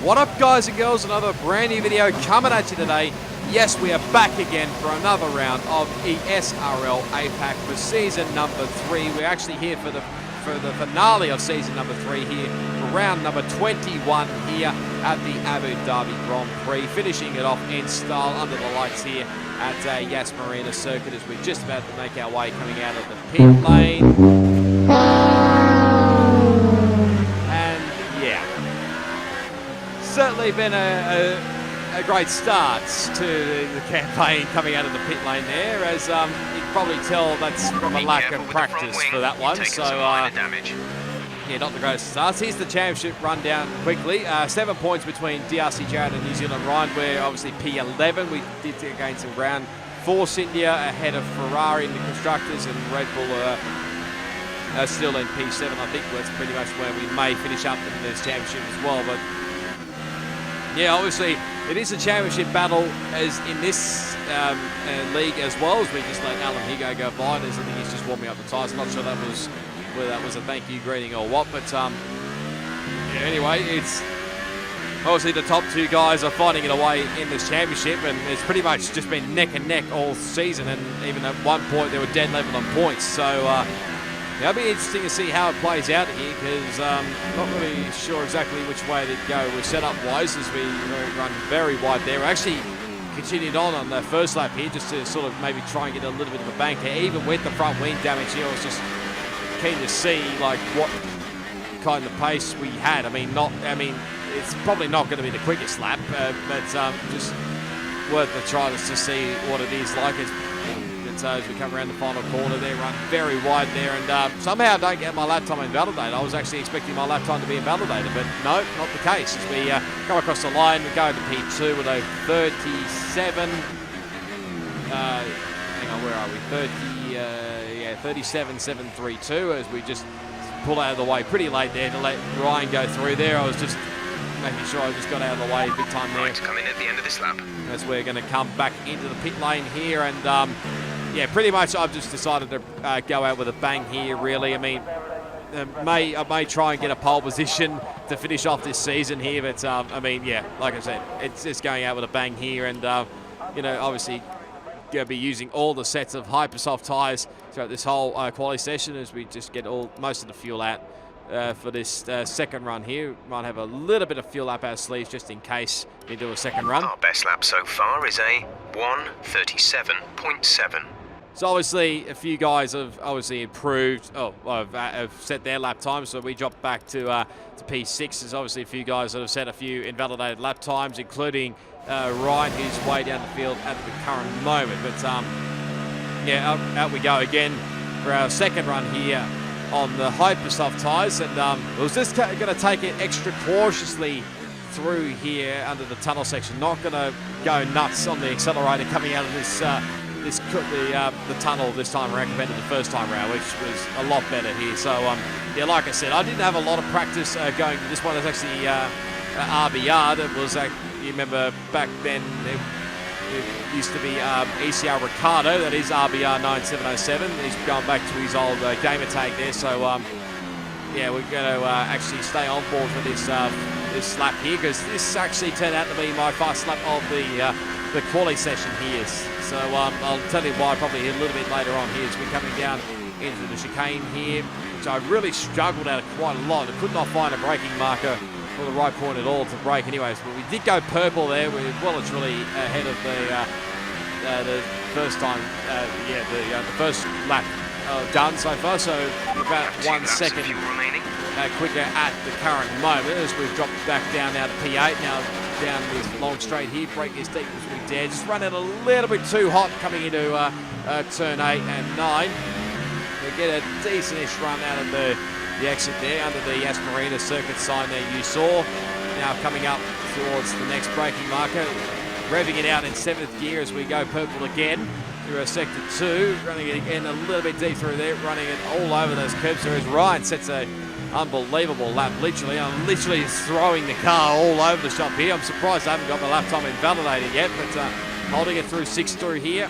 What up, guys and girls? Another brand new video coming at you today. Yes, we are back again for another round of the SRL APAC for season number 3. We're actually here for the finale of season number 3 here for round number 21 here at the Abu Dhabi Grand Prix, finishing it off in style under the lights here at Yas Marina Circuit as we're just about to make our way coming out of the pit lane. Certainly been a great start to the campaign coming out of the pit lane there, as you can probably tell that's from a lack of practice for that one. So yeah, not the greatest starts. Here's the championship rundown quickly. 7 points between DRC Jared and New Zealand Ryan. We're obviously P11. We did against round 4 India ahead of Ferrari in the constructors, and Red Bull still in P7. I think that's pretty much where we may finish up in this championship as well. But yeah, obviously it is a championship battle as in this league as well, as we just let Alan Higo go by. I think he's just warming up the tyres. Not sure whether that was a thank you greeting or what, but yeah, anyway, it's obviously the top 2 guys are fighting it away in this championship, and it's pretty much just been neck and neck all season, and even at one point they were dead level on points. So it'll be interesting to see how it plays out here, because not really sure exactly which way to go with setup-wise, as we run very wide there. We actually continued on the first lap here just to sort of maybe try and get a little bit of a bank here, even with the front wing damage here. I was just keen to see like what kind of pace we had. I mean, it's probably not going to be the quickest lap, but just worth a try just to see what it is like. As we come around the final corner there, run very wide there, and somehow don't get my lap time invalidated. I was actually expecting my lap time to be invalidated, but no, not the case. As we come across the line, we go into P2 with a 37. Hang on, where are we? 37.732. As we just pull out of the way pretty late there to let Ryan go through there. I was just making sure I just got out of the way big time there. Right, come in at the end of this lap. As we're going to come back into the pit lane here, and yeah, pretty much I've just decided to go out with a bang here, really. I mean, I may try and get a pole position to finish off this season here, but I mean, yeah, like I said, it's just going out with a bang here, and you know, obviously going to be using all the sets of Hypersoft tyres throughout this whole quali session as we just get most of the fuel out for this second run here. Might have a little bit of fuel up our sleeves just in case we do a second run. Our best lap so far is a 1:37.7. So obviously a few guys have obviously improved, have set their lap times, so we dropped back to P6. There's obviously a few guys that have set a few invalidated lap times, including Ryan, who's way down the field at the current moment. But yeah, out we go again for our second run here on the Hypersoft tyres, and it was just going to take it extra cautiously through here under the tunnel section. Not going to go nuts on the accelerator coming out of the tunnel this time around compared to the first time around, which was a lot better here. So yeah, like I said, I didn't have a lot of practice going to this one. It's actually RBR. It was you remember back then it used to be ECR Ricardo, that is RBR 9707. He's gone back to his old gamer tag there. So yeah, we're going to actually stay on board for this lap here, because this actually turned out to be my fast lap of the quali session here. So I'll tell you why probably a little bit later on here as we're coming down into the chicane here, which I really struggled at quite a lot. I could not find a braking marker or the right point at all to brake anyways, but we did go purple there. We're well and truly ahead of the first time, the first lap done so far, so about 1 second quicker at the current moment as we've dropped back down now to P8, now down this long straight here, brake as deep as we dare, just running a little bit too hot coming into turn 8 and 9. We get a decent-ish run out of the exit there under the Yas Marina Circuit sign there you saw. Now coming up towards the next braking marker, revving it out in 7th gear as we go purple again through sector 2, running it again a little bit deep through there, running it all over those curbs there as Ryan sets a unbelievable lap. Literally, I'm literally throwing the car all over the shop here. I'm surprised I haven't got my lap time invalidated yet, but holding it through 6 through here.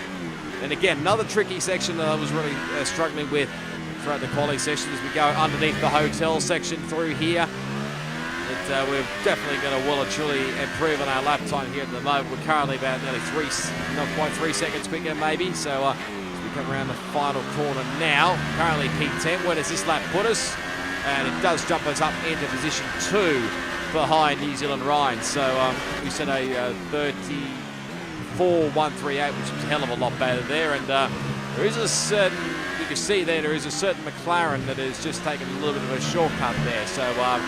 And again, another tricky section that I was really struggling with throughout the quality session as we go underneath the hotel section through here. It we're definitely going to well and truly improve on our lap time here at the moment. We're currently about nearly not quite 3 seconds quicker maybe. So as we come around the final corner now, currently P10. Where does this lap put us? And it does jump us up into position 2 behind New Zealand Ryan. So we set a 34.138, which is a hell of a lot better there. And there is a certain, you can see there is a certain McLaren that has just taken a little bit of a shortcut there. So a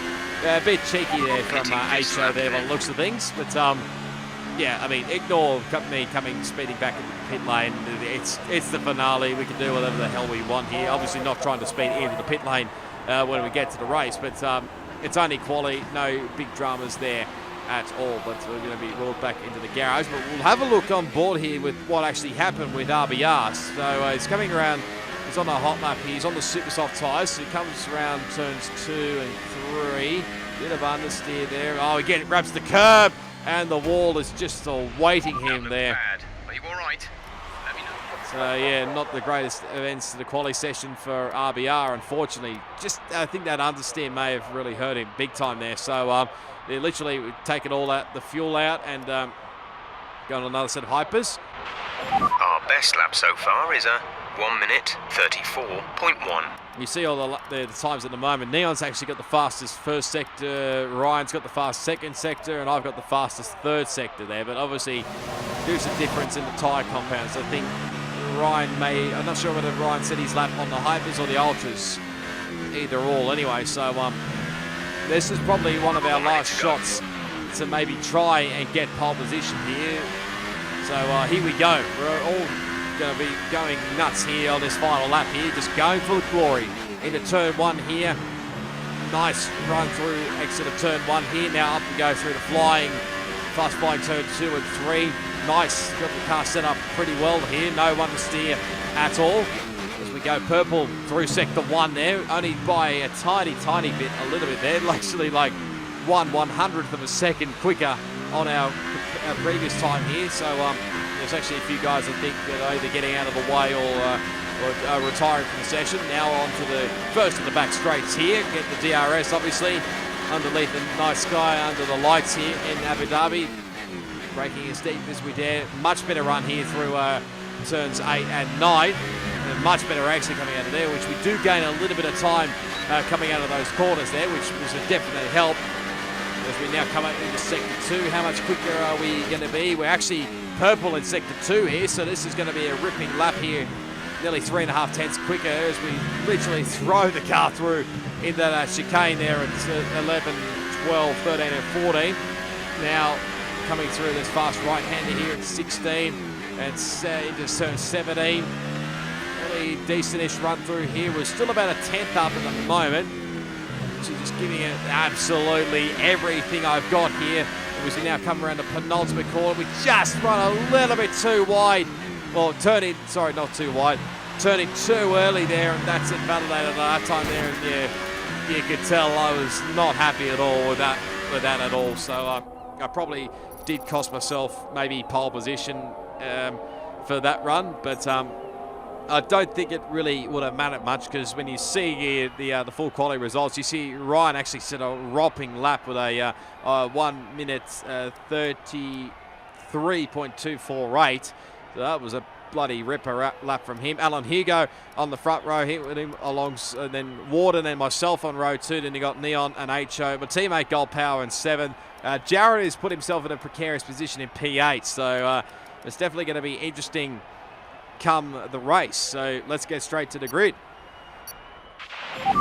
bit cheeky there from HO there by the looks of things. But yeah, I mean, ignore me coming speeding back into the pit lane. It's the finale. We can do whatever the hell we want here. Obviously not trying to speed into the pit lane when we get to the race. But it's only quality, no big dramas there at all. But we're going to be rolled back into the garage. But we'll have a look on board here with what actually happened with RBR. So he's coming around. He's on a hot lap here. He's on the super soft tyres. So he comes around turns 2 and 3. Bit of understeer there. Oh, again, grabs the curb. And the wall is just awaiting him there. Are you all right? Let me know. So, yeah, not the greatest events to the quali session for RBR, unfortunately. Just, I think that understeer may have really hurt him big time there. So, they literally take it all out, the fuel out, and go on another set of hypers. Our best lap so far is a 1 minute 34.1. You see all the times at the moment. Neon's actually got the fastest first sector, Ryan's got the fast second sector, and I've got the fastest third sector there. But obviously, there's a difference in the tyre compounds. I think Ryan I'm not sure whether Ryan set his lap on the hypers or the ultras, either or anyway. So this is probably one of our last shots to maybe try and get pole position here. So here we go. We're all going to be going nuts here on this final lap here, just going for the glory into turn 1 here. Nice run through exit of turn 1 here. Now up we go through the fast flying turn 2 and 3. Nice, got the car set up pretty well here. No understeer at all. As we go purple through sector 1 there, only by a tiny bit, a little bit there. Actually like 1/100th of a second quicker on our previous time here. So there's actually a few guys I think that are either getting out of the way or retiring from the session. Now on to the first of the back straights here. Get the DRS obviously underneath the night sky under the lights here in Abu Dhabi. Braking as deep as we dare. Much better run here through turns 8 and 9. And much better exit coming out of there, which we do gain a little bit of time coming out of those corners there, which was a definite help. As we now come up into sector 2, how much quicker are we going to be? We're actually purple in sector 2 here, so this is going to be a ripping lap here. Nearly 3.5 tenths quicker as we literally throw the car through in that chicane there at 11, 12, 13 and 14. Now coming through this fast right-hander here at 16 and into turn 17. Really decent-ish run through here. We're still about a tenth up at the moment. So just giving it absolutely everything I've got here. As we now come around the penultimate corner, we just run a little bit too wide. Well, turning too early there, and that's invalidated at that time there. And yeah, you could tell I was not happy at all with that at all. So I probably did cost myself maybe pole position for that run, but I don't think it really would have mattered much, because when you see here the full quality results, you see Ryan actually set a ropping lap with a 1 minute 33.248. So that was a bloody ripper lap from him. Alan Hugo on the front row here with him along, and then Warden and myself on row 2. Then you got Neon and HO. My teammate Gold Power in 7. Jared has put himself in a precarious position in P8. So it's definitely going to be interesting come the race. So let's get straight to the grid.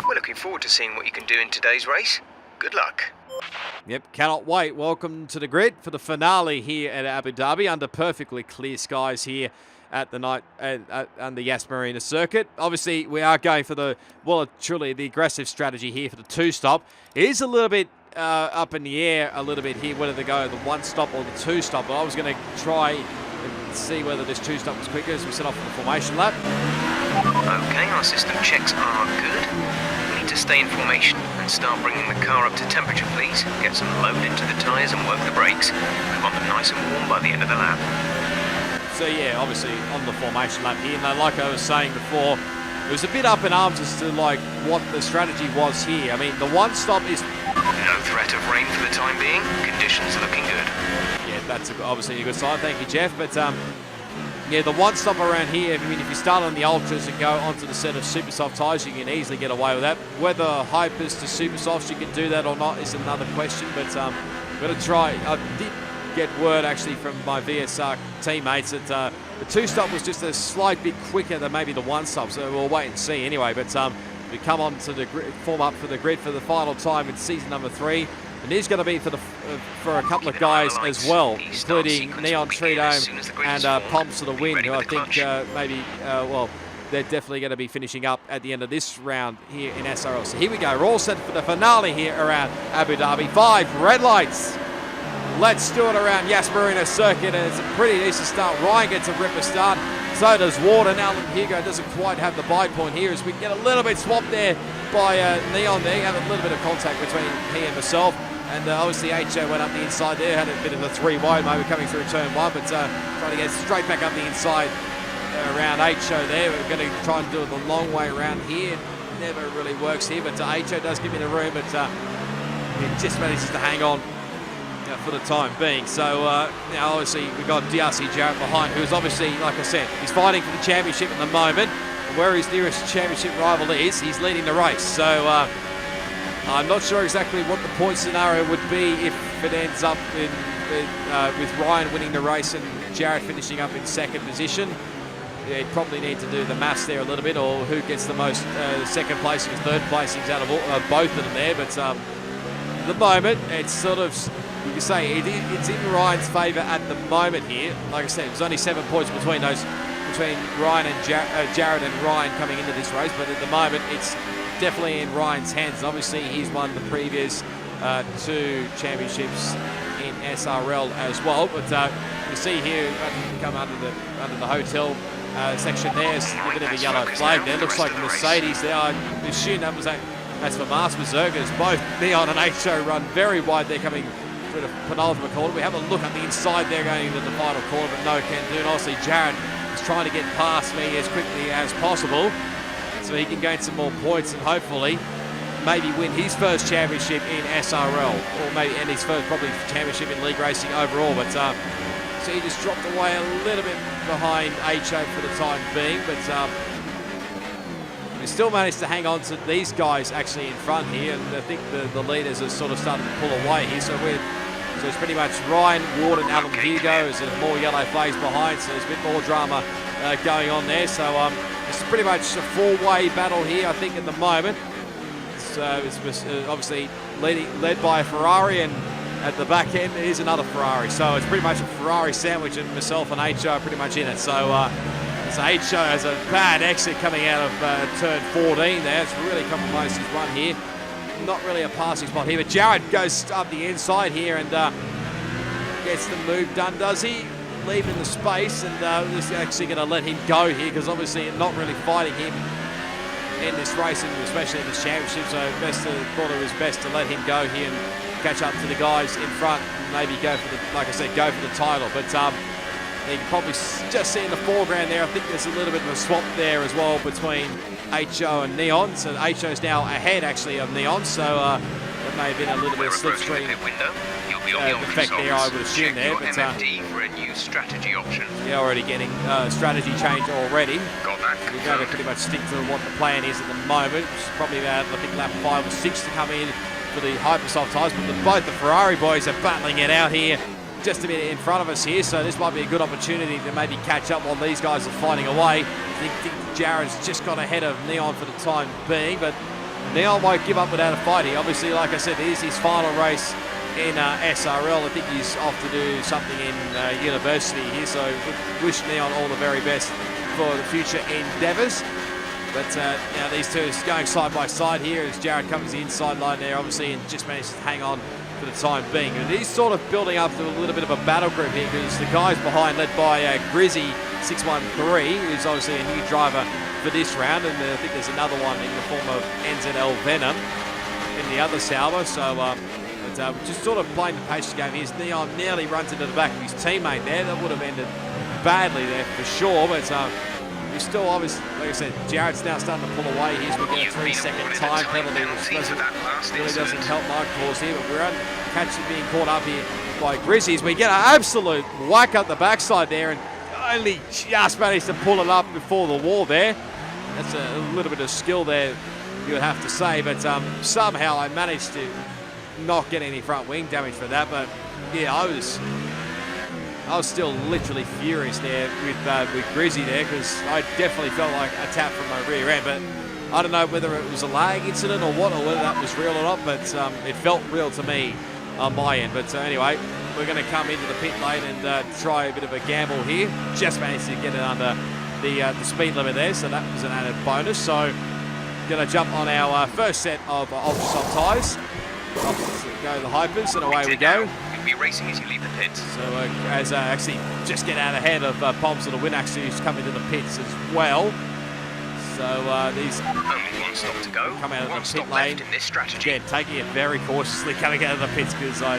We're looking forward to seeing what you can do in today's race. Good luck. Yep, cannot wait. Welcome to the grid for the finale here at Abu Dhabi under perfectly clear skies here at the night on the Yas Marina circuit. Obviously, we are going for the truly the aggressive strategy here for the 2-stop. It is a little bit up in the air a little bit here whether to go the 1-stop or the 2-stop. But I was going to try and see whether this 2-stop was quicker as we set off on the formation lap. Okay, our system checks are good. We need to stay in formation and start bringing the car up to temperature, please. Get some load into the tyres and work the brakes. We want them nice and warm by the end of the lap. So yeah, obviously on the formation lap here, and like I was saying before, it was a bit up in arms as to like what the strategy was here. I mean, the 1-stop is No threat of rain for the time being. Conditions looking good. Yeah, that's obviously a good sign. Thank you, Jeff. But yeah, the one stop around here, I mean, if you start on the Ultras and go onto the set of super soft tyres, you can easily get away with that. Whether hypers to super softs you can do that or not is another question, but I'm going to try. I did get word actually from my VSR teammates that the two stop was just a slight bit quicker than maybe the one stop, so we'll wait and see anyway. But we come on to the form up for the grid for the final time in season number 3. And here's going to be for a couple of guys as well, including Neon Treedome and Pumps to the Wind, who I think well, they're definitely going to be finishing up at the end of this round here in SRL. So here we go. We're all set for the finale here around Abu Dhabi. 5 red lights. Let's do it around Yas Marina Circuit, and it's a pretty decent start. Ryan gets a ripper start. So does Warden. Alan Hugo doesn't quite have the bite point here as we get a little bit swapped there by Neon there. Have a little bit of contact between he and myself. And obviously HO went up the inside there, had a bit of a 3-wide moment coming through turn 1, but trying to get straight back up the inside around HO there. We're going to try and do it the long way around here. Never really works here, but HO does give me the room, but it just manages to hang on for the time being. So now obviously we've got DRC Jarrett behind, who's obviously, like I said, he's fighting for the championship at the moment. And where his nearest championship rival is, he's leading the race. So I'm not sure exactly what the point scenario would be if it ends up with Ryan winning the race and Jarrett finishing up in second position. You'd probably need to do the maths there a little bit, or who gets the most second placings, third placings out of both of them there. But at the moment, it's sort of, you can say it's in Ryan's favour at the moment here. Like I said, there's only 7 points between Ryan and Jarrett and Ryan coming into this race, but at the moment it's definitely in Ryan's hands. Obviously, he's won the previous 2 championships in SRL as well. But you see here, come under the hotel section there, it's a bit of a yellow flag there. Looks like Mercedes there. I assume that's for Mars Berserkers. Both Neon and HO run very wide. They're coming through the penultimate corner. We have a look at the inside there going into the final corner, but no can do. And obviously, Jarrett is trying to get past me as quickly as possible, so he can gain some more points and hopefully maybe win his first championship in SRL, or maybe end his first probably championship in league racing overall. But so he just dropped away a little bit behind HO for the time being, but we still managed to hang on to these guys actually in front here, and I think the leaders are sort of starting to pull away here. So it's pretty much Ryan, Warden, Alan Hugo, as there's more yellow flags behind, so there's a bit more drama going on there. So it's pretty much a 4-way battle here, I think, at the moment. So it's obviously led by a Ferrari, and at the back end is another Ferrari. So it's pretty much a Ferrari sandwich, and myself and HO are pretty much in it. So HO has a bad exit coming out of turn 14 there. It's really compromised his run here. Not really a passing spot here, but Jarrett goes up the inside here and gets the move done, does he? Leaving the space, and this is actually going to let him go here, because obviously not really fighting him in this race, and especially in this championship, so thought it was best to let him go here and catch up to the guys in front, and maybe go for the title. But you can probably just see in the foreground there, I think there's a little bit of a swap there as well between HO and Neon. So HO is now ahead actually of Neon, so there may have been a little bit of slipstream effect there, I would assume there. But for a new strategy option. You're already getting strategy change already. Got that. We're going to pretty much stick to what the plan is at the moment, which is probably about, I think, lap 5 or 6 to come in for the Hypersoft tyres. But both the Ferrari boys are battling it out here, just a bit in front of us here, so this might be a good opportunity to maybe catch up while these guys are fighting away. I think Jared's just got ahead of Neon for the time being, but Neon won't give up without a fight here. Obviously, like I said, it is his final race in SRL. I think he's off to do something in university here, so we wish Neon all the very best for the future endeavours. But now these two are going side by side here as Jared comes the inside line there, obviously, and just manages to hang on for the time being. And he's sort of building up to a little bit of a battle group here, because the guys behind, led by Grizzy 613, who's obviously a new driver for this round, and I think there's another one in the form of NZL Venom in the other Sauber. So just sort of playing the patience game here. Neon nearly runs into the back of his teammate there. That would have ended badly there for sure, but we still, obviously, like I said, Jared's now starting to pull away here. So we get a 3-second time penalty, which really doesn't help my cause here. But we're catching being caught up here by Grizzlies. We get an absolute whack up the backside there, and only just managed to pull it up before the wall there. That's a little bit of skill there, you would have to say. But somehow I managed to not get any front wing damage for that. But yeah, I was still literally furious there with Grizzy there, because I definitely felt like a tap from my rear end. But I don't know whether it was a lag incident or what, or whether that was real or not, but it felt real to me on my end. But anyway, we're going to come into the pit lane and try a bit of a gamble here. Just managed to get it under the speed limit there, so that was an added bonus. So going to jump on our first set of ultra soft tyres. Go the hypers, and away we go. Be racing as you leave the pits. So as actually just get out ahead of Poms of the Win, actually, who's coming to the pits as well. So these only one stop to go. Come out of one the stop pit lane. left in this strategy. Again, taking it very cautiously, coming out of the pits, because I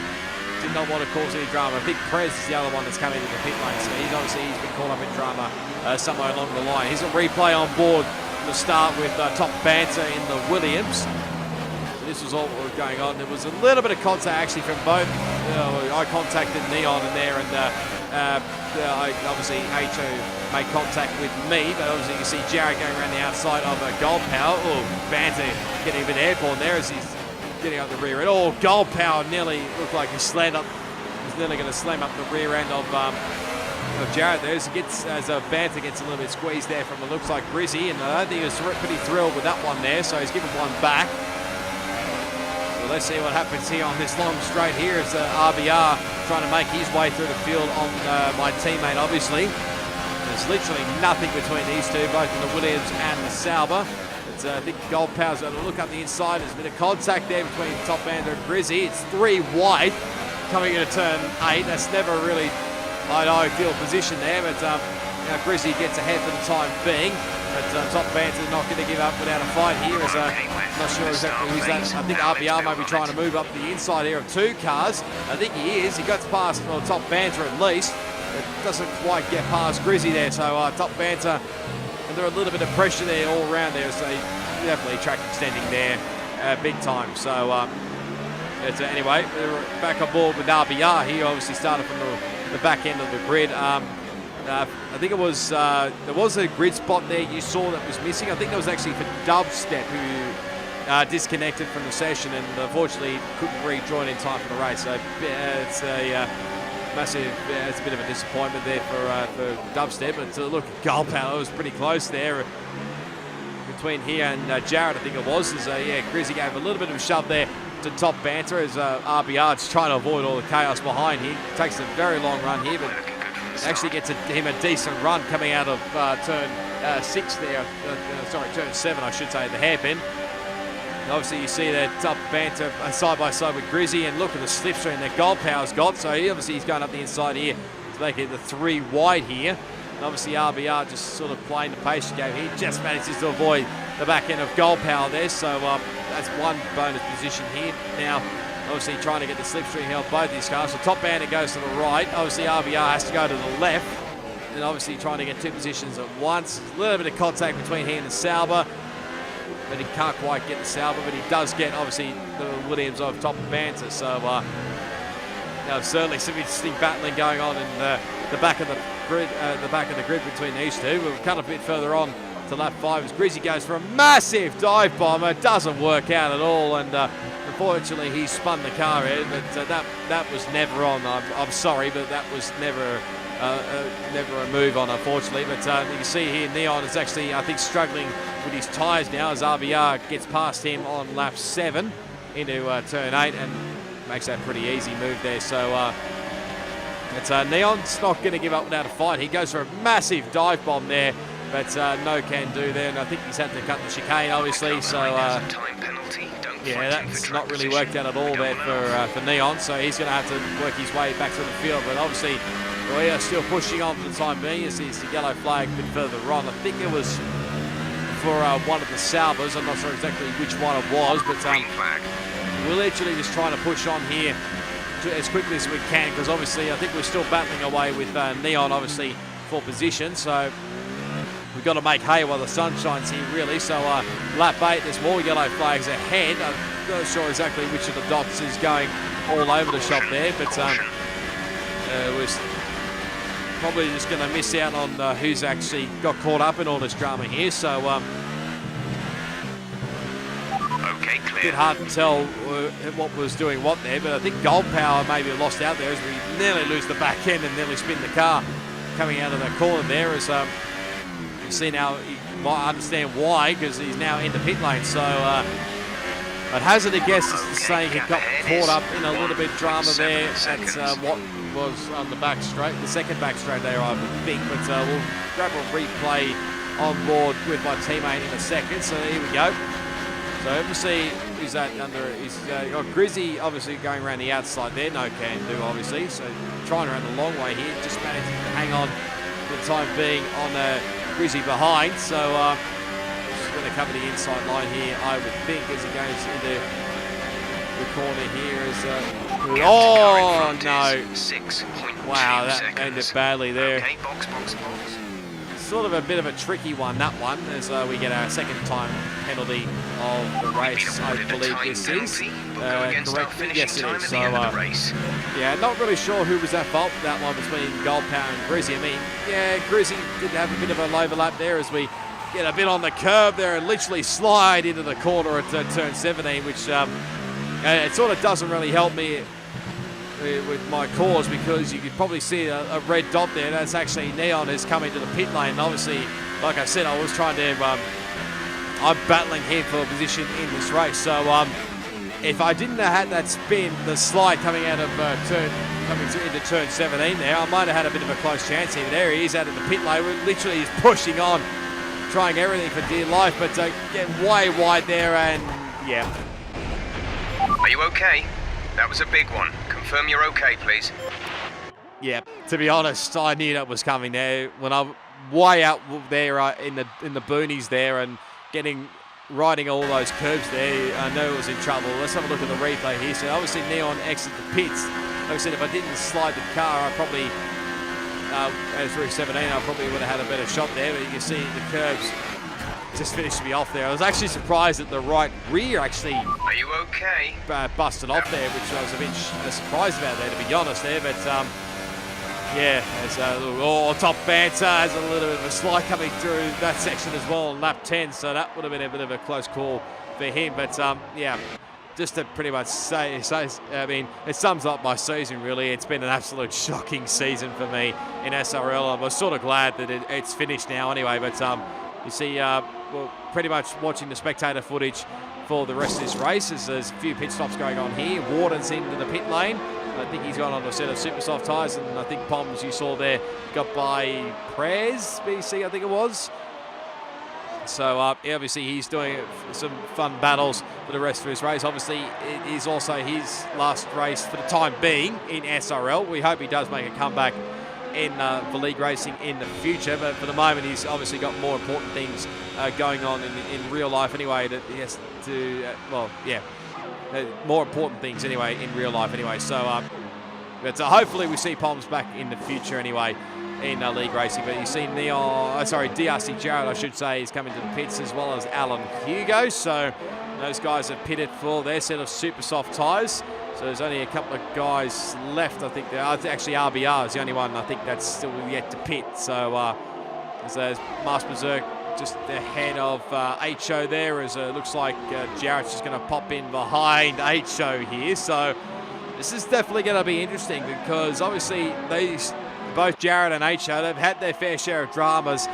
did not want to cause any drama. I think Prez is the other one that's coming into the pit lane, so he's been caught up in drama somewhere along the line. He's a replay on board to start with top banter in the Williams. This was all what was going on. There was a little bit of contact actually from both. I contacted Neon in there, and obviously H.O. made contact with me, but obviously you can see Jared going around the outside of Gold Power. Oh, Banter getting a bit airborne there as he's getting up the rear end. Oh, Gold Power nearly looked like he's nearly going to slam up the rear end of Jared there as Banter gets a little bit squeezed there from it looks like Grizzy, and I don't think he was pretty thrilled with that one there, so he's given one back. So let's see what happens here on this long straight here as RBR trying to make his way through the field on my teammate, obviously. There's literally nothing between these two, both in the Williams and the Sauber. I think Gold Power's going to look up the inside. There's a bit of contact there between Top Bander and Grizzy. It's 3 wide coming into turn 8. That's never really an ideal position there, but Grizzy gets ahead for the time being. But Top Banter not going to give up without a fight here. As not sure exactly who's that. I think RBR may be trying to move up the inside here of 2 cars. I think he is. He got past Top Banter at least. It doesn't quite get past Grizzy there. So Top Banter under a little bit of pressure there all around there. So definitely track extending there big time. So anyway, we're back on board with RBR. He obviously started from the back end of the grid. I think it was there was a grid spot there you saw that was missing. I think that was actually for Dubstep, who disconnected from the session and unfortunately couldn't rejoin in time for the race. So it's a massive, it's a bit of a disappointment there for Dubstep. But look, Gold Power was pretty close there between here and Jared, I think it was. As Grizzy gave a little bit of a shove there to Top Banter as RBR is trying to avoid all the chaos behind. He takes a very long run here, but actually gets him a decent run coming out of turn 6 there. Turn 7, I should say, the hairpin. And obviously, you see that Top Banter side by side with Grizzy, and look at the slipstream that Gold Power's got. So he's going up the inside here to make it the 3 wide here. And obviously, RBR just sort of playing the pace game. He just manages to avoid the back end of Gold Power there. So that's one bonus position here. Now, obviously trying to get the slipstream held both these cars. So Top Bandit goes to the right. Obviously RBR has to go to the left. And obviously trying to get 2 positions at once. A little bit of contact between he and the Sauber. But he can't quite get the Sauber, but he does get obviously the Williams of Top Banter. So certainly some interesting battling going on in the back of the grid, between these two. We'll cut a bit further on to lap 5 as Grizzy goes for a massive dive bomb. It doesn't work out at all, and unfortunately he spun the car in, but that was never on. I'm sorry, but that was never a move on, unfortunately. But you can see here Neon is actually, I think, struggling with his tyres now as RBR gets past him on lap 7 into turn 8 and makes that pretty easy move there. So Neon's not going to give up without a fight. He goes for a massive dive bomb there, but no can do there, and I think he's had to cut the chicane, obviously. So that's not really worked out at all there for Neon. So he's going to have to work his way back to the field. But obviously, we are still pushing on for the time being. You see the yellow flag a bit further on. I think it was for one of the Saubers. I'm not sure exactly which one it was, but we're literally just trying to push on here as quickly as we can, because obviously I think we're still battling away with Neon, obviously, for position. So we we've got to make hay while the sun shines here, really. So lap 8, there's more yellow flags ahead. I'm not sure exactly which of the dots is going all over the shop there, but we're probably just going to miss out on who's actually got caught up in all this drama here. So Okay, clear. a bit hard to tell what was doing what there, but I think Gold Power maybe lost out there as we nearly lose the back end and nearly spin the car coming out of the corner there. As you see now, you might understand why, because he's now in the pit lane. So I'd hazard a guess is saying he got caught up in a little bit of drama there at what was on the back straight, the second back straight there, I would think. But we'll grab a replay on board with my teammate in a second. So here we go. So obviously, is that under? He's got Grizzy obviously going around the outside there. No can do obviously. So trying around the long way here, just managing to hang on for the time being on Grizzy behind. So just going to cover the inside line here, I would think, as he goes into the corner here. Oh no! 6.2 wow, that seconds. ended badly there. Okay, box. Sort of a bit of a tricky one, that one, as we get our second time penalty of the race, I believe this is. Correct? Yes, it is. So, yeah, not really sure who was at fault for that one between Gold Power and Grizzy. I mean, yeah, Grizzy did have a bit of an overlap there as we get a bit on the curb there and literally slide into the corner at turn 17, which it sort of doesn't really help me with my cause, because you could probably see a red dot there. That's actually Neon who's coming to the pit lane. And obviously, like I said, I was trying to, I'm battling him for a position in this race. So if I didn't have had that spin, the slide coming out of into turn 17 there, I might have had a bit of a close chance here. There he is out of the pit lane. We're literally he's pushing on, trying everything for dear life, but getting way wide there, and yeah. Are you okay? That was a big one. Confirm you're okay, please. Yeah, to be honest, I knew that was coming there when I'm way out there in the boonies there and riding all those curves there. I know it was in trouble. Let's have a look at the replay here. So obviously Neon exited the pits. Like I said, if I didn't slide the car, I probably, through 17, I probably would have had a better shot there. But you can see the curves just finished me off there. I was actually surprised that the right rear actually Are you okay? Busted off there, which I was a bit surprised about there, to be honest there. But yeah, there's a little top banter, has a little bit of a slide coming through that section as well on lap 10, so that would have been a bit of a close call for him. But yeah, just to pretty much say, I mean, it sums up my season really. It's been an absolute shocking season for me in SRL. I'm sort of glad that it's finished now anyway. But you see, we're pretty much watching the spectator footage for the rest of this race, as there's a few pit stops going on here. Warden's into the pit lane. I think he's gone on a set of super soft tyres, and I think Poms, you saw there, got by Prez BC, I think it was. So obviously he's doing some fun battles for the rest of his race. Obviously it is also his last race for the time being in SRL. We hope he does make a comeback for league racing in the future, but for the moment he's obviously got more important things going on in real life anyway, that he has to, more important things anyway in real life anyway. So but hopefully we see Poms back in the future anyway in league racing. But you see DRC Jarrett, I should say, is coming to the pits, as well as Alan Hugo. So those guys have pitted for their set of super soft tyres. So there's only a couple of guys left, I think. Actually, RBR is the only one I think that's still yet to pit. So there's Master Berserk just ahead of HO there, as it looks like Jarrett's just going to pop in behind HO here. So this is definitely going to be interesting, because obviously both Jarrett and HO, they've had their fair share of dramas.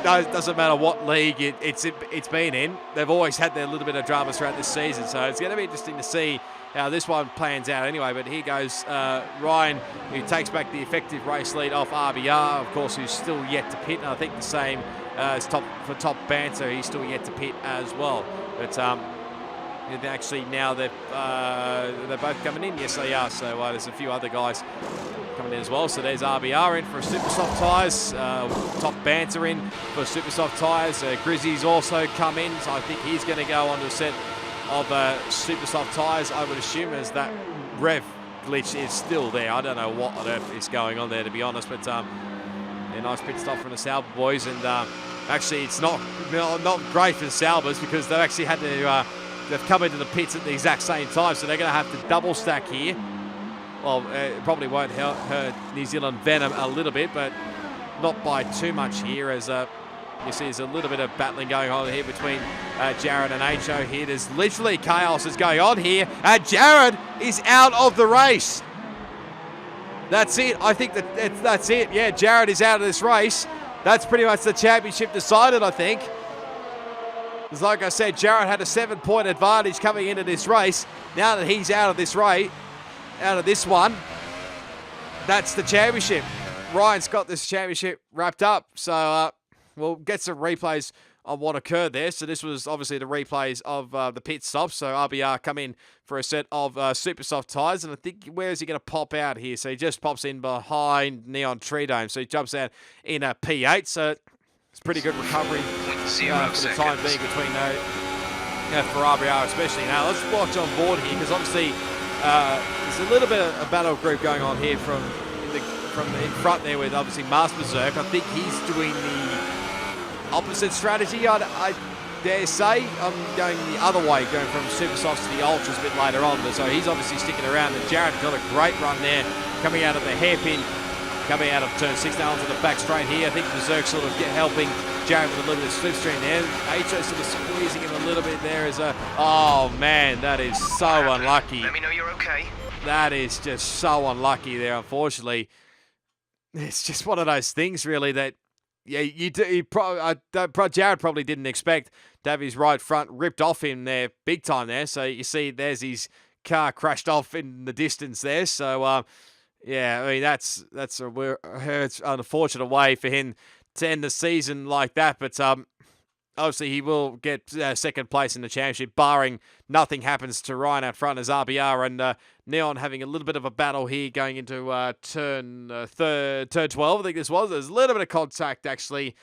It doesn't matter what league it's been in. They've always had their little bit of dramas throughout this season. So it's going to be interesting to see how this one plans out anyway. But here goes Ryan, who takes back the effective race lead off RBR, of course, who's still yet to pit. And I think the same as Top Banter, he's still yet to pit as well. But actually now they're both coming in. Yes, they are. So there's a few other guys coming in as well. So there's RBR in for super soft tyres, Top Banter in for super soft tyres. Grizzy's also come in, so I think he's going to go onto a set of super soft tyres, I would assume, as that rev glitch is still there. I don't know what on earth is going on there, to be honest, but a nice pit stop from the Sauber boys, and Actually, it's not great for Salbers because they've actually had to they've come into the pits at the exact same time, so they're going to have to double stack here. Well, it probably won't hurt New Zealand Venom a little bit, but not by too much here, as you see there's a little bit of battling going on here between Jared and Ho here. There's literally chaos is going on here, and Jared is out of the race. That's it. I think that's it. Yeah, Jared is out of this race. That's pretty much the championship decided, I think. Because like I said, Jared had a 7-point advantage coming into this race. Now that he's out of this race, out of this one, that's the championship. Ryan's got this championship wrapped up. So we'll get some replays on what occurred there. So this was obviously the replays of the pit stops. So RBR come in for a set of super soft tyres. And I think, where is he going to pop out here? So he just pops in behind Neon Tree Dome. So he jumps out in a P8. So it's pretty good recovery for the time being between for RBR especially. Now let's watch on board here, because obviously there's a little bit of a battle group going on here from in front there with obviously Master Berserk. I think he's doing the opposite strategy, I dare say. I'm going the other way, going from Super Softs to the Ultras a bit later on. But so he's obviously sticking around, and Jared got a great run there, coming out of the hairpin, coming out of turn 6 now onto the back straight here. I think Berserk sort of helping Jared with a little bit of slipstream there. Ho sort of squeezing him a little bit there as a... Oh, man, that is so unlucky. Let me know you're okay. That is just so unlucky there, unfortunately. It's just one of those things, really, that Jared probably didn't expect to have his right front ripped off him there big time there. So you see there's his car crashed off in the distance there. So, yeah, I mean, that's an unfortunate way for him to end the season like that. But obviously he will get second place in the championship, barring nothing happens to Ryan out front as RBR and Neon having a little bit of a battle here going into turn 12, I think this was. There's a little bit of contact, actually.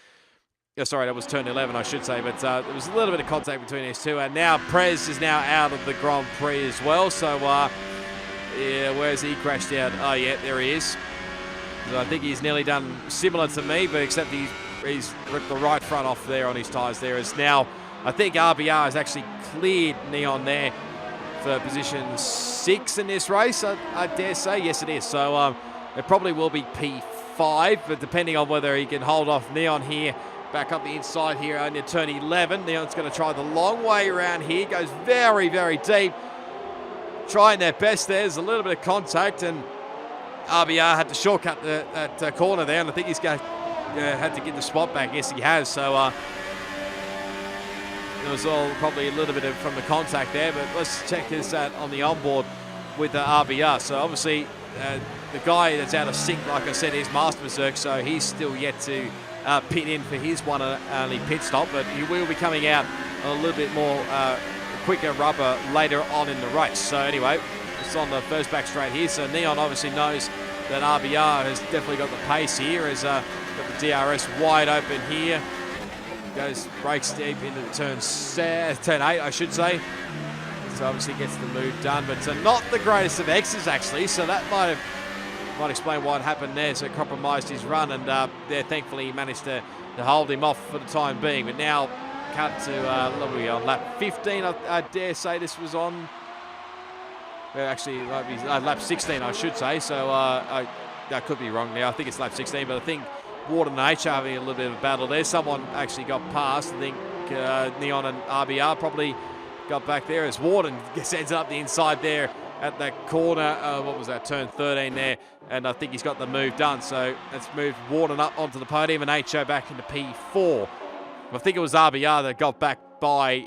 Oh, sorry, that was turn 11, I should say. But there was a little bit of contact between these two. And now Prez is now out of the Grand Prix as well. So, yeah, where's he crashed out? Oh, yeah, there he is. So I think he's nearly done similar to me, but except he's ripped the right front off there on his tyres there. As now, I think RBR has actually cleared Neon there for position 6 in this race, I dare say. Yes, it is. So it probably will be P5, but depending on whether he can hold off Neon here, back up the inside here under turn 11. Neon's going to try the long way around here. Goes very, very deep. Trying their best there. There's a little bit of contact, and RBR had to shortcut that corner there, and I think he's going to had to get the spot back. Yes, he has. So it was all probably a little bit from the contact there, but let's check this out on the onboard with the RBR. So obviously the guy that's out of sync, like I said, is Master Berserk, so he's still yet to pit in for his one and only pit stop, but he will be coming out a little bit more quicker rubber later on in the race. So anyway, it's on the first back straight here. So Neon obviously knows that RBR has definitely got the pace here, as got the DRS wide open here. Breaks deep into turn 8, I should say. So obviously gets the move done, but not the greatest of X's actually. So that might explain what happened there. So it compromised his run, and there thankfully he managed to hold him off for the time being. But now cut to what are we on, lap 15. I dare say this was on. Well, actually, it might be lap 16, I should say. So I could be wrong now. I think it's lap 16, but I think Warden and H are having a little bit of a battle there. Someone actually got past. I think Neon and RBR probably got back there, as Warden sends it up the inside there at that corner. What was that, turn 13 there, and I think he's got the move done. So let's move Warden up onto the podium and HO back into P4. I think it was RBR that got back by,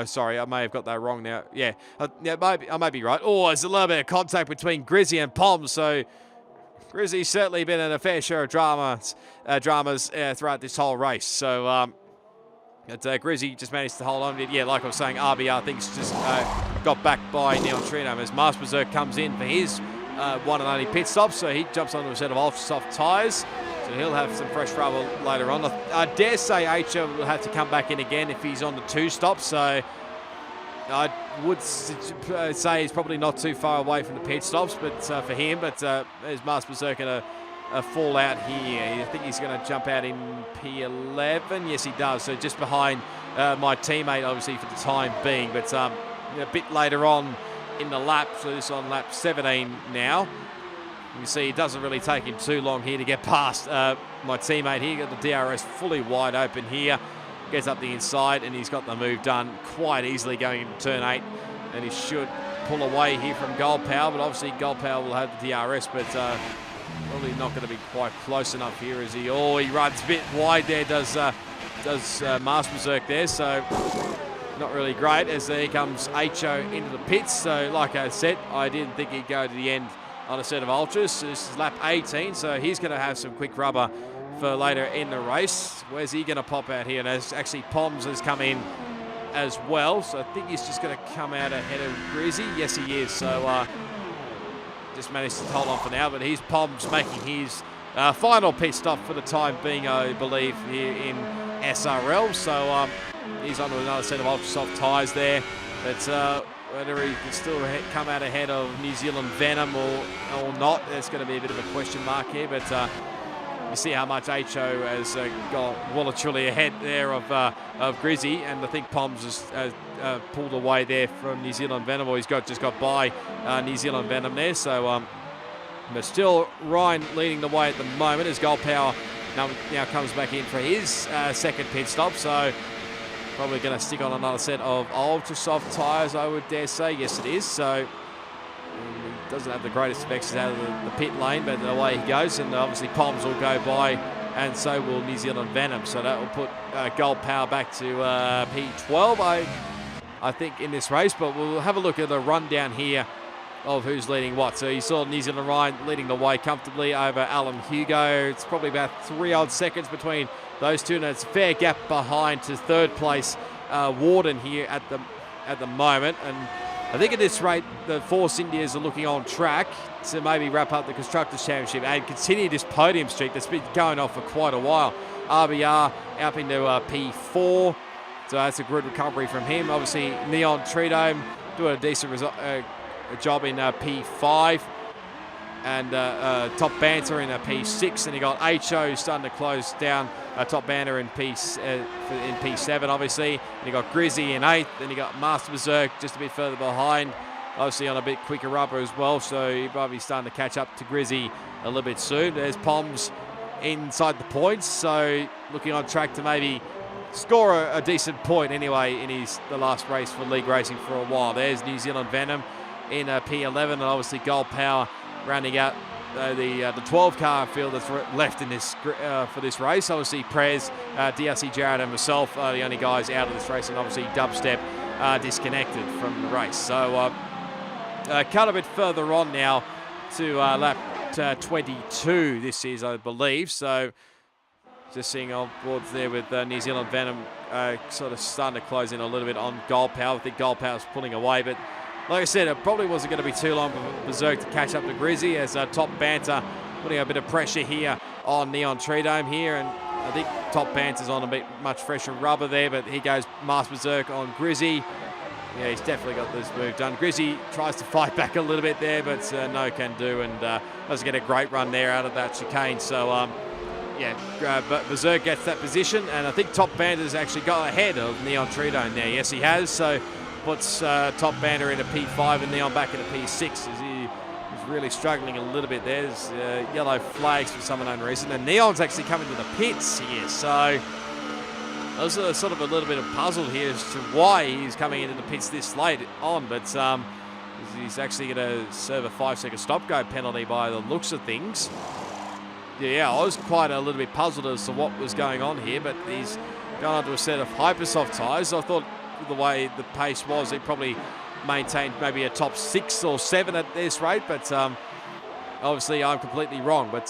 sorry, I may have got that wrong now. Yeah, I might be right. Oh, there's a little bit of contact between Grizzy and Poms, so Grizzy's certainly been in a fair share of dramas throughout this whole race. So Grizzy just managed to hold on. Yeah, like I was saying, RBR thinks just got back by Neon Trinum as Master Berserk comes in for his one and only pit stop. So he jumps onto a set of ultra soft tyres. So he'll have some fresh rubber later on. I dare say H will have to come back in again if he's on the 2 stop. So I would say he's probably not too far away from the pit stops, but for him. But there's Master Berserk in fall out here. I think he's going to jump out in P11. Yes, he does. So just behind my teammate, obviously, for the time being. But a bit later on in the lap, so this is on lap 17 now. You see, it doesn't really take him too long here to get past my teammate here. Got the DRS fully wide open here. Gets up the inside, and he's got the move done quite easily going into turn 8. And he should pull away here from Gold Power, but obviously Gold Power will have the DRS, but probably not going to be quite close enough here as he runs a bit wide there, does Mars Berserk there, so not really great as there comes HO into the pits. So like I said, I didn't think he'd go to the end on a set of ultras. So this is lap 18, so he's going to have some quick rubber for later in the race. Where's he going to pop out here? And as actually Poms has come in as well, so I think he's just going to come out ahead of Grizzy. Yes, he is. So just managed to hold on for now, but he's Poms making his final pit stop for the time being, I believe, here in SRL. So he's onto another set of ultra soft tyres there. But whether he can still come out ahead of New Zealand Venom or not, there's going to be a bit of a question mark here. But you see how much HO has gone well and truly ahead there of Grizzy, and I think Poms has pulled away there from New Zealand Venom, or he's just got by New Zealand Venom there. So, but still Ryan leading the way at the moment as Gold Power now comes back in for his second pit stop. So probably going to stick on another set of ultra soft tyres, I would dare say. Yes, it is. So he doesn't have the greatest effects out of the pit lane, but away he goes, and obviously Poms will go by, and so will New Zealand Venom. So that will put Gold Power back to P12, I think, in this race. But we'll have a look at the rundown here of who's leading what. So you saw New Zealand Ryan leading the way comfortably over Alan Hugo. It's probably about 3 odd seconds between those two, and it's a fair gap behind to third place Warden here at the moment. And I think at this rate, the Force Indias are looking on track to maybe wrap up the Constructors' Championship and continue this podium streak that's been going on for quite a while. RBR up into P4, so that's a good recovery from him. Obviously, Neon Tridome doing a decent job in P5, and Top Banter in P6, and you got HO starting to close down Top Banter in P7, obviously, and you got Grizzy in 8th, then you got Master Berserk just a bit further behind, obviously on a bit quicker rubber as well, so you're probably starting to catch up to Grizzy a little bit soon. There's Poms inside the points, so looking on track to maybe score a decent point anyway in the last race for league racing for a while. There's New Zealand Venom in P11, and obviously Gold Power rounding out the 12-car field that's left in this for this race. Obviously Prez, DRC Jarrett and myself are the only guys out of this race, and obviously Dubstep disconnected from the race. So cut a bit further on now to lap 22 this is, I believe. So just seeing on boards there with New Zealand Venom sort of starting to close in a little bit on Gold Power. I think Gold Power's pulling away, but like I said, it probably wasn't going to be too long for Berserk to catch up to Grizzy, as Top Banter putting a bit of pressure here on Neon Tridome here, and I think Top Banter's on a bit much fresher rubber there, but he goes Master Berserk on Grizzy. Yeah, he's definitely got this move done. Grizzy tries to fight back a little bit there, but no can do, and doesn't get a great run there out of that chicane. So but Berserk gets that position, and I think Top Banter's actually got ahead of Neon Tridome there. Yes, he has. So puts Top Banter into P5 and Neon back into P6 as he's really struggling a little bit. There's yellow flags for some unknown reason, and Neon's actually coming to the pits here. So I was sort of a little bit of puzzled here as to why he's coming into the pits this late on, but he's actually going to serve a 5-second stop-go penalty by the looks of things. Yeah, I was quite a little bit puzzled as to what was going on here, but he's gone onto a set of hypersoft tyres. I thought the way the pace was, he probably maintained maybe a top 6 or 7 at this rate, but obviously I'm completely wrong. But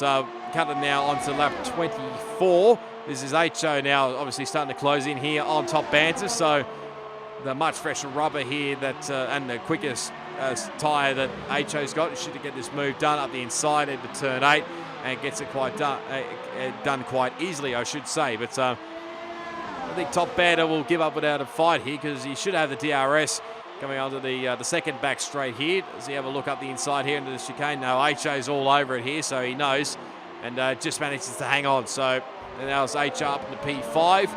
cutting now onto lap 24. This is HO now obviously starting to close in here on Top Banter, so the much fresher rubber here that and the quickest tyre that HO's got should get this move done up the inside into turn 8 and gets it quite done quite easily, I should say. But I think Top Banter will give up without a fight here, because he should have the DRS coming onto the second back straight here. Does he have a look up the inside here into the chicane? No, HO's all over it here, so he knows. and just manages to hang on. So now it's HR up into P5.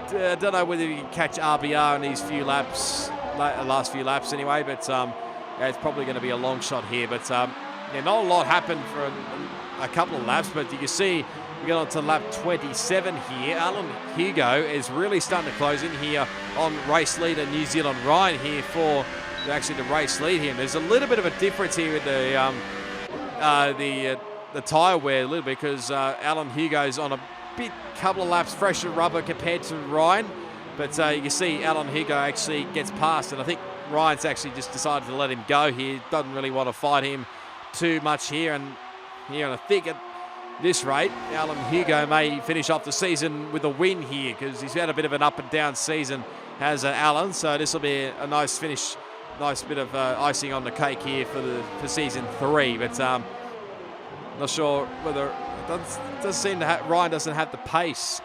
I don't know whether you can catch RBR in these few laps, last few laps anyway, but yeah, it's probably going to be a long shot here. But yeah, not a lot happened for a couple of laps, but you can see we get on to lap 27 here. Alan Hugo is really starting to close in here on race leader New Zealand Ryan here for actually the race lead here. And there's a little bit of a difference here with the tyre wear a little bit, because Alan Hugo's on a couple of laps fresher rubber compared to Ryan, but you can see Alan Hugo actually gets past, and I think Ryan's actually just decided to let him go here. Doesn't really want to fight him too much here, and I think at this rate Alan Hugo may finish off the season with a win here, because he's had a bit of an up and down season, has Alan. So this will be a nice finish, nice bit of icing on the cake here for season 3. But not sure whether does seem to Ryan doesn't have the pace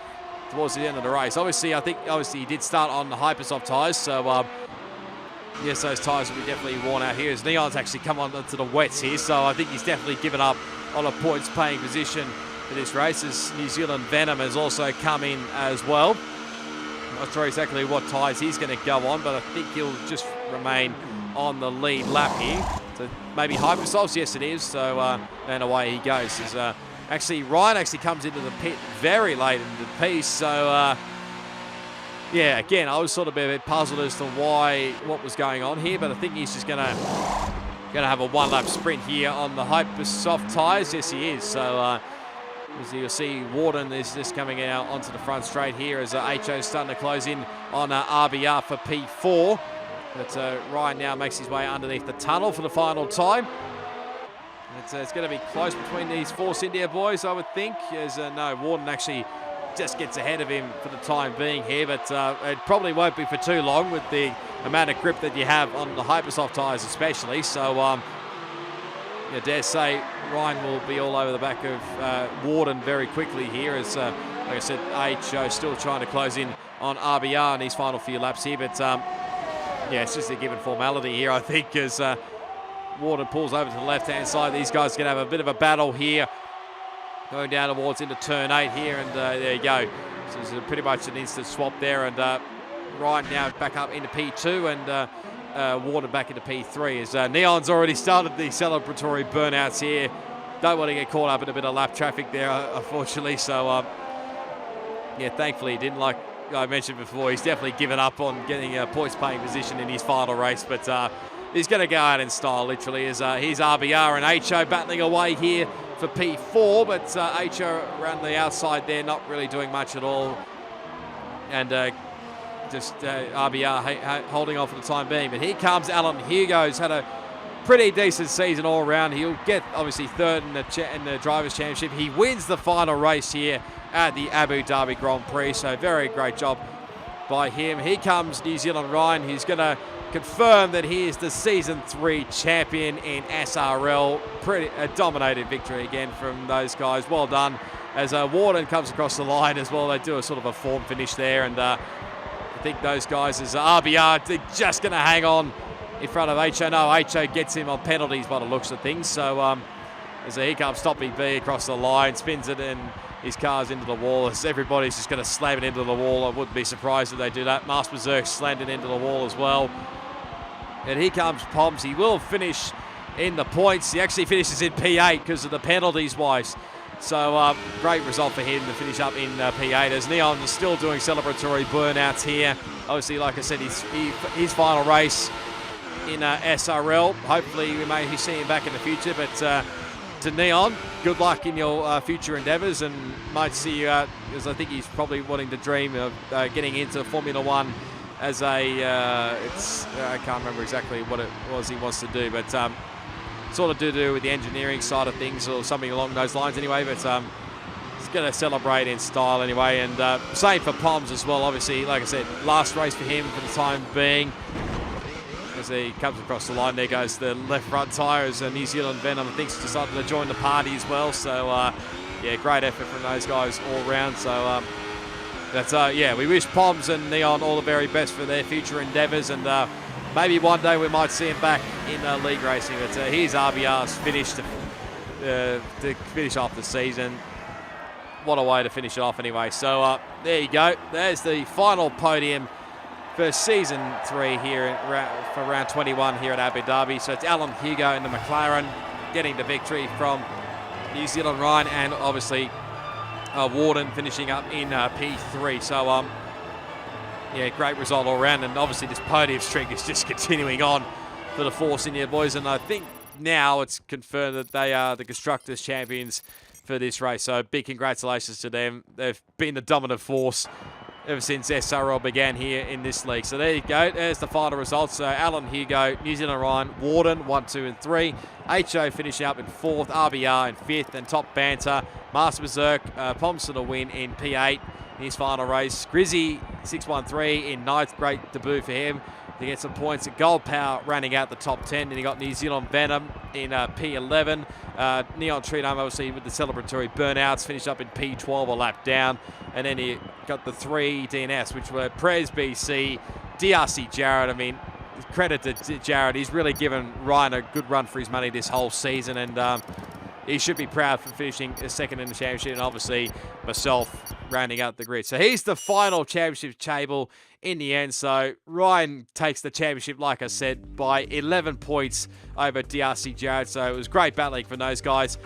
towards the end of the race. Obviously, I think he did start on the hypersoft tyres, so yes, those tyres will be definitely worn out here. As Neon's actually come on to the wets here, so I think he's definitely given up on a points paying position for this race. As New Zealand Venom has also come in as well. Not sure exactly what tyres he's going to go on, but I think he'll just remain on the lead lap here. So maybe hypersofts, yes it is. So and away he goes. As, actually, Ryan actually comes into the pit very late into the piece. So yeah, again, I was sort of a bit puzzled as to what was going on here, but I think he's just going to have a one-lap sprint here on the hypersoft tyres. Yes, he is. So as you'll see, Warden is just coming out onto the front straight here as HO is starting to close in on RBR for P4. But Ryan now makes his way underneath the tunnel for the final time. It's going to be close between these Force India boys, I would think. As no, Warden actually just gets ahead of him for the time being here, but it probably won't be for too long with the amount of grip that you have on the hypersoft tyres especially. So I dare say Ryan will be all over the back of Warden very quickly here, as like I said, HO still trying to close in on RBR in these final few laps here. But yeah, it's just a given formality here, I think, as Warden pulls over to the left-hand side. These guys are going to have a bit of a battle here, going down towards into turn 8 here, and there you go. So this is pretty much an instant swap there, and Ryan now back up into P2, and Warden back into P3, as Neon's already started the celebratory burnouts here. Don't want to get caught up in a bit of lap traffic there, unfortunately. So yeah, thankfully he didn't. Like I mentioned before, he's definitely given up on getting a points paying position in his final race, but he's going to go out in style, literally, as here's RBR and HO battling away here for P4, but HO around the outside there, not really doing much at all, and just RBR holding on for the time being. But here comes Alan Hugo's had a pretty decent season all around. He'll get obviously third in the Drivers' Championship. He wins the final race here at the Abu Dhabi Grand Prix, so very great job by him. Here comes New Zealand Ryan, who's going to confirm that he is the Season 3 champion in SRL. A dominated victory again from those guys. Well done. As Warden comes across the line as well, they do a sort of a form finish there, and I think those guys, as RBR, they're just going to hang on in front of HO. No, HO gets him on penalties by the looks of things. So as here comes Stoppy B across the line, spins it, and his car's into the wall. As everybody's just going to slam it into the wall. I wouldn't be surprised if they do that. Master Berserk slammed it into the wall as well. And here comes Poms. He will finish in the points. He actually finishes in P8 because of the penalties wise. So great result for him to finish up in P8, as Neon is still doing celebratory burnouts here. Obviously, like I said, his final race in SRL. Hopefully we may see him back in the future, but to Neon, good luck in your future endeavours, and might see you out, because I think he's probably wanting to dream of getting into Formula One as a, I can't remember exactly what it was he wants to do, but sort of to do with the engineering side of things or something along those lines anyway. But he's going to celebrate in style anyway, and same for Poms as well. Obviously, like I said, last race for him for the time being. As he comes across the line, there goes the left front tyre, as New Zealand Venom, I think, decided to join the party as well. So yeah, great effort from those guys all round. So that's yeah, we wish Poms and Neon all the very best for their future endeavours, and maybe one day we might see him back in league racing. But here's RBR's finish to to finish off the season. What a way to finish it off anyway. So there you go. There's the final podium for season 3 here for round 21 here at Abu Dhabi. So it's Alan Hugo in the McLaren getting the victory from New Zealand Ryan, and obviously Warden finishing up in P3. So yeah, great result all around, and obviously this podium streak is just continuing on for the Force India boys, and I think now it's confirmed that they are the Constructors champions for this race. So big congratulations to them. They've been the dominant force ever since SRL began here in this league. So there you go. There's the final results. So Alan Hugo, New Zealand Ryan, Warden 1, 2 and 3. HO finishing up in 4th, RBR in 5th, and Top Banter, Master Berserk, Pomson a win in P8 in his final race. Grizzy 613 in 9th, great debut for him to get some points. Gold Power running out the top 10, and he got New Zealand Venom in P11. Neon Trinome obviously with the celebratory burnouts finished up in P12, a lap down, and then he got the 3 DNS, which were Prez BC, DRC Jared. I mean, credit to Jared, he's really given Ryan a good run for his money this whole season, and he should be proud for finishing second in the championship, and obviously myself rounding out the grid. So here's the final championship table in the end. So Ryan takes the championship, like I said, by 11 points over DRC Jared. So it was great battling for those guys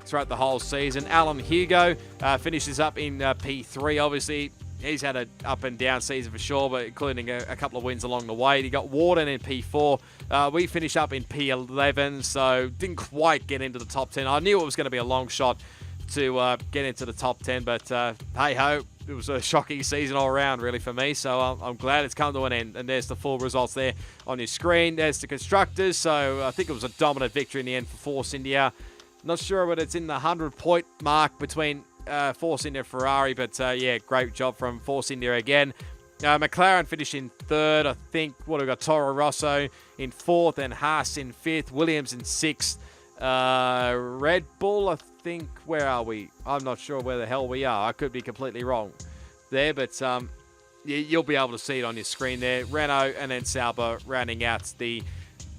throughout the whole season. Alan Hugo finishes up in P3. Obviously, he's had an up and down season for sure, but including a couple of wins along the way. He got Warden in P4. We finished up in P11, so didn't quite get into the top 10. I knew it was going to be a long shot to get into the top 10, but hey-ho, it was a shocking season all around, really, for me. So I'm glad it's come to an end, and there's the full results there on your screen. There's the Constructors, so I think it was a dominant victory in the end for Force India. Not sure whether it's in the 100-point mark between Force India and Ferrari, but yeah, great job from Force India again. McLaren finished in 3rd, I think. What have we got? Toro Rosso in 4th, and Haas in 5th, Williams in 6th. Red Bull, I think, where are we? I'm not sure where the hell we are. I could be completely wrong there, but you'll be able to see it on your screen there. Renault and then Sauber rounding out the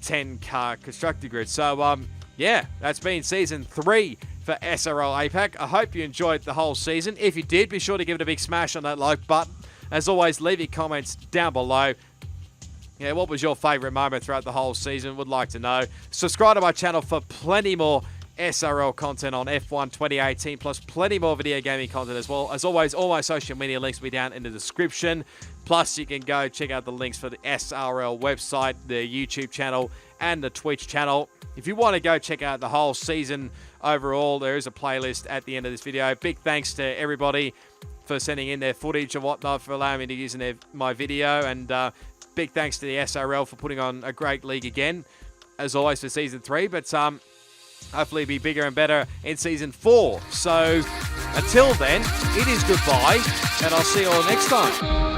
10-car constructor grid. So, yeah, that's been season 3 for SRL APAC. I hope you enjoyed the whole season. If you did, be sure to give it a big smash on that like button. As always, leave your comments down below. Yeah, what was your favourite moment throughout the whole season? Would like to know. Subscribe to my channel for plenty more SRL content on F1 2018, plus plenty more video gaming content as well. As always, all my social media links will be down in the description. Plus, you can go check out the links for the SRL website, the YouTube channel, and the Twitch channel. If you want to go check out the whole season overall, there is a playlist at the end of this video. Big thanks to everybody for sending in their footage and whatnot, for allowing me to use my video, and big thanks to the SRL for putting on a great league again, as always, for Season 3. But hopefully be bigger and better in Season 4. So until then, it is goodbye, and I'll see you all next time.